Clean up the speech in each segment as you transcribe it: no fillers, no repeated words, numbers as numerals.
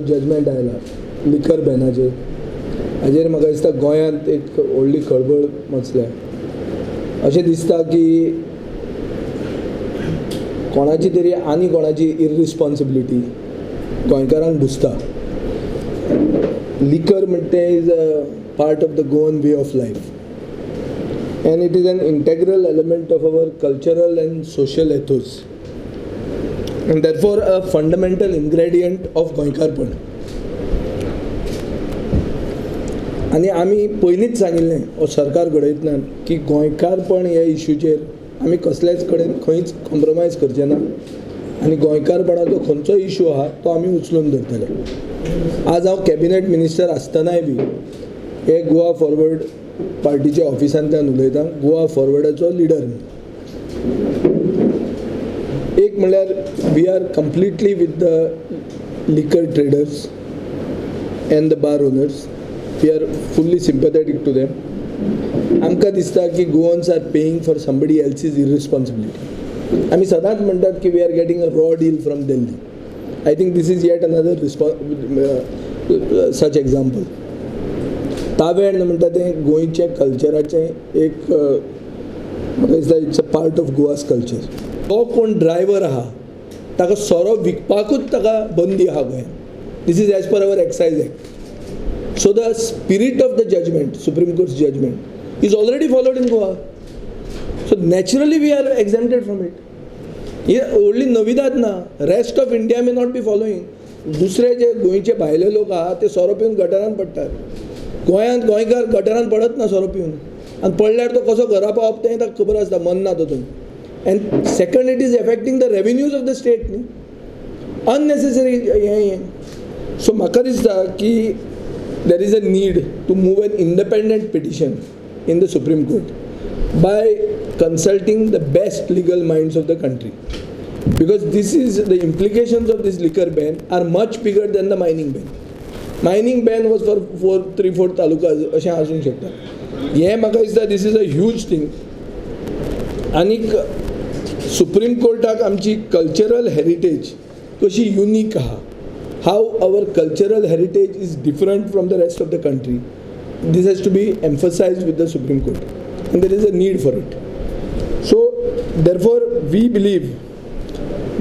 Judgement आयला liquor बॅनाचेर हाजेर म्हाका दिसता गोंयांत एक व्हडली खळबळ मचल्या. अशें दिसता की कोणाची तरी आनी कोणाची इररिस्पॉन्सिबिलिटी गोंयकारांक घुसता. लिकर म्हणटा तें is a part of the Goan way of life and it is an integral element of our cultural and social ethos and therefore a fundamental ingredient of गोंयकारपण. आनी आमी पयलींच सांगिल्लें हो सरकार घडयतल्यान की गोंयकारपण ह्या इश्यूचेर आमी कसलेच कडेन खंयच कॉम्प्रोमायज करचे ना आनी गोंयकारपणाचो खंयचो इश्यू आहा तो आमी उचलून धरतले. आज हांव कॅबिनेट मिनिस्टर आसतनाय बी हे गोवा फॉरवर्ड पार्टीच्या ऑफिसांतल्यान उलयता, गोवा फॉरवर्डाचो लिडर. एक म्हणल्यार we are completely with the liquor traders and the bar owners. We are fully sympathetic to them. आमकां दिसता की Goans are paying for somebody else's irresponsibility. आमी सदांच म्हणटात की we are getting a raw deal from Delhi. I think this is yet another such example. तावेण म्हणटा तें गोंयचे कल्चराचें एक म्हाका दिसता it's a part of Goa's culture. तो कोण ड्रायव्हर आहा ताका सोरो विकपाकूच ताका बंदी आहा गोंयांत. दीस is as per our excise act. So the spirit of the judgment, supreme court judgment is already followed in Goa. So naturally we are exempted from it. ही व्हडली नविदाद ना. Rest of India may not be following. दुसरे जे गोंयचे भायले लोक आहा ते सोरो पिवन गटारांत पडटात. गोंयांत गोंयकार गटारांत पडत ना सोरो पिवन, आनी पडल्यार तो कसो घरा पावप तें ताका खबर आसता, मन ना तातूंत. And second it is affecting the revenues of the state न्ही, अननेसेसरी हें. सो म्हाका दिसता की there is a need to move an independent petition in the supreme court by consulting the best legal minds of the country, because this is the implications of this liquor ban are much bigger than the mining ban. Mining ban was for 3-4 talukas अशें आसूंक शकता. हें म्हाका दिसता this is a huge thing. आनीक supreme कोर्टाक आमची cultural heritage कशी युनीक आहा, how our cultural heritage is different from the rest of the country, this has to be emphasized with the Supreme Court and there is a need for it. So therefore we believe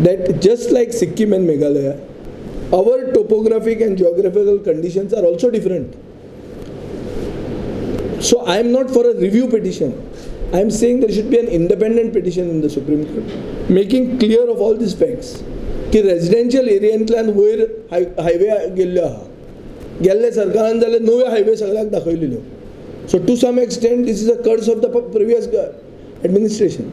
that just like Sikkim and Meghalaya, our topographic and geographical conditions are also different. So I am not for a review petition. I am saying there should be an independent petition in the Supreme Court making clear of all these facts की residential एरियांतल्यान वयर highway गेल्लो आहा. गेल्ले सरकारान जाल्यार नवे highway सगळ्याक दाखयलेल्यो. So to some extent this is a curse of the previous administration.